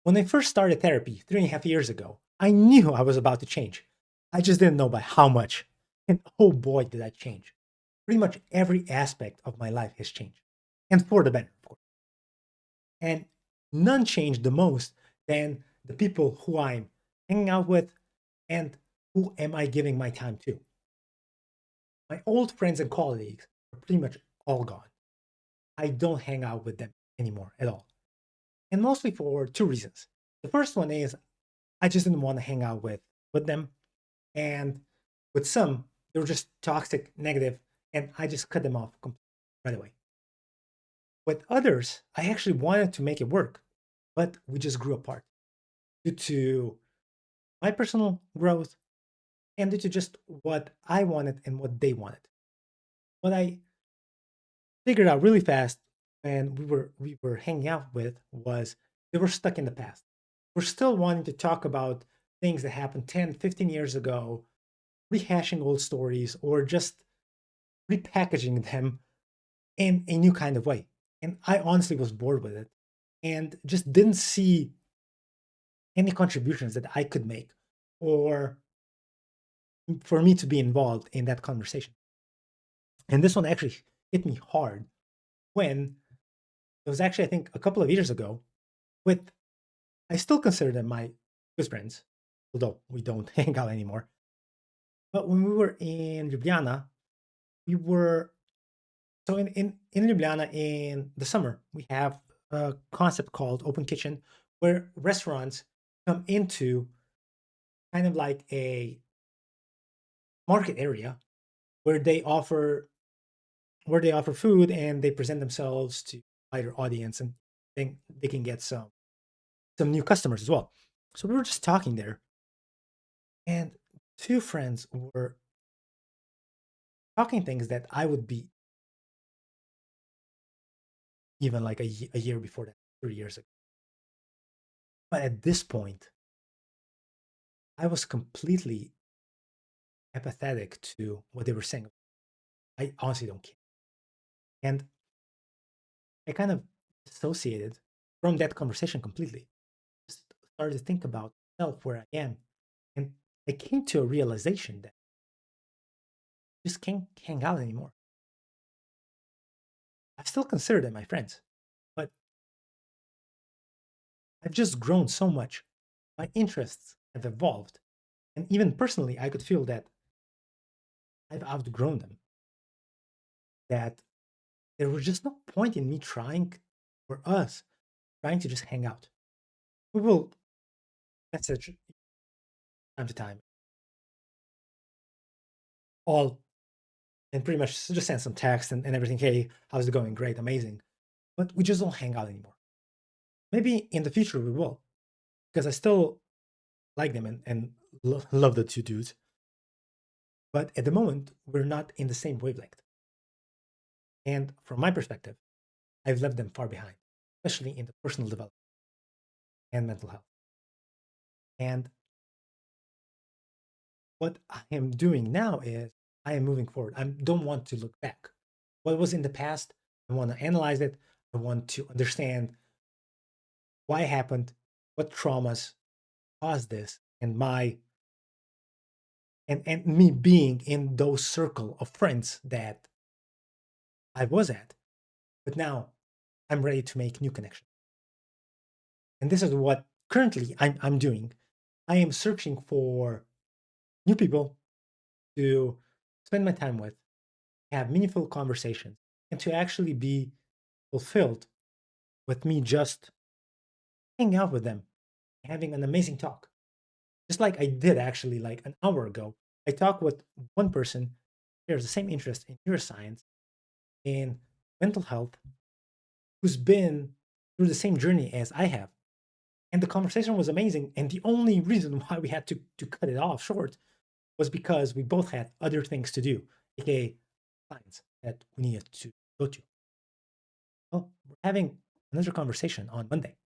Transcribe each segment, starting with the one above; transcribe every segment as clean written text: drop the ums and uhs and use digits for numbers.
When I first started therapy 3.5 years ago, I knew I was about to change. I just didn't know by how much. And oh boy, did I change. Pretty much every aspect of my life has changed. And for the better, of course. And none changed the most than the people who I'm hanging out with and who am I giving my time to. My old friends and colleagues are pretty much all gone. I don't hang out with them anymore at all. And mostly for two reasons. The first one is I just didn't want to hang out with them. And with some, they were just toxic, negative, and I just cut them off right away. With others, I actually wanted to make it work, but we just grew apart due to my personal growth and due to just what I wanted and what they wanted. What I figured out really fast when we were hanging out with was they were stuck in the past. We're still wanting to talk about things that happened 10, 15 years ago, rehashing old stories or just repackaging them in a new kind of way. And I honestly was bored with it and just didn't see any contributions that I could make or for me to be involved in that conversation. And this one actually hit me hard when it was actually, I think, a couple of years ago with, I still consider them my good friends, although we don't hang out anymore. But when we were in Ljubljana, we were so in Ljubljana in the summer, we have a concept called open kitchen, where restaurants come into kind of like a market area where they offer food and they present themselves to wider audience and think they can get some new customers as well. So we were just talking there, and two friends were talking things that I would be even like a year before that, 3 years ago. But at this point, I was completely apathetic to what they were saying. I honestly don't care. And I kind of dissociated from that conversation completely. Just started to think about myself, where I am. And I came to a realization that I just can't hang out anymore. I still consider them my friends, but I've just grown so much. My interests have evolved. And even personally, I could feel that I've outgrown them, that there was just no point in me trying, for us, trying to just hang out. We will message time to time, all and pretty much just send some text and everything. Hey, how's it going? Great, amazing. But we just don't hang out anymore. Maybe in the future we will, because I still like them and love the two dudes. But at the moment, we're not in the same wavelength. And from my perspective, I've left them far behind, especially in the personal development and mental health. And what I am doing now is I am moving forward. I don't want to look back. What was in the past, I want to analyze it. I want to understand why it happened, what traumas caused this, and me being in those circle of friends that I was at. But now I'm ready to make new connections. And this is what currently I'm doing. I am searching for new people to spend my time with, have meaningful conversations, and to actually be fulfilled with me just hanging out with them, having an amazing talk. Just like I did actually like an hour ago. I talked with one person who shares the same interest in neuroscience, in mental health, who's been through the same journey as I have. And the conversation was amazing. And the only reason why we had to cut it off short was because we both had other things to do, aka clients that we needed to go to. Well, we're having another conversation on Monday.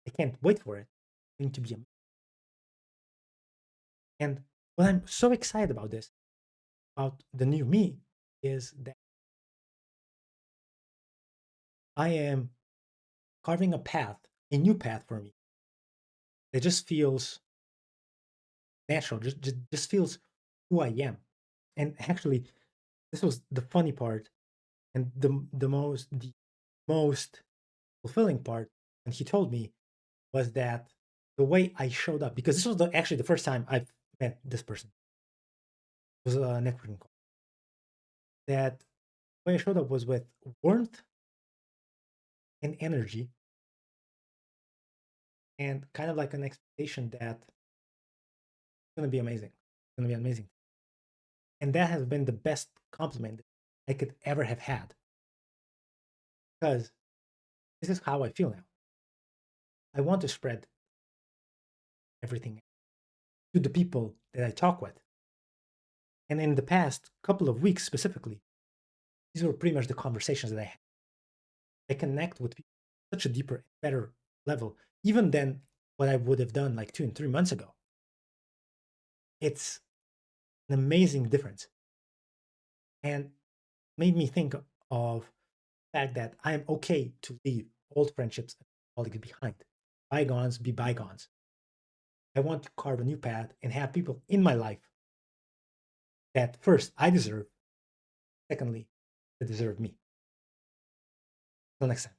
I can't wait for it. It's going to be amazing. And what I'm so excited about this, about the new me, is that I am carving a path a new path for me. It just feels natural, just feels who I am. And actually, this was the funny part and the most fulfilling part. And he told me was that the way I showed up, because this was actually the first time I've met this person. It was a networking call. That the way I showed up was with warmth and energy, and kind of like an expectation that it's going to be amazing. It's going to be amazing. And that has been the best compliment I could ever have had, because this is how I feel now. I want to spread everything to the people that I talk with. And in the past couple of weeks specifically, these were pretty much the conversations that I had. I connect with people at such a deeper, better level, even than what I would have done like 2 and 3 months ago. It's an amazing difference, and made me think of the fact that I am okay to leave old friendships and colleagues behind. Bygones be bygones. I want to carve a new path and have people in my life that first I deserve, secondly, they deserve me. Till next time.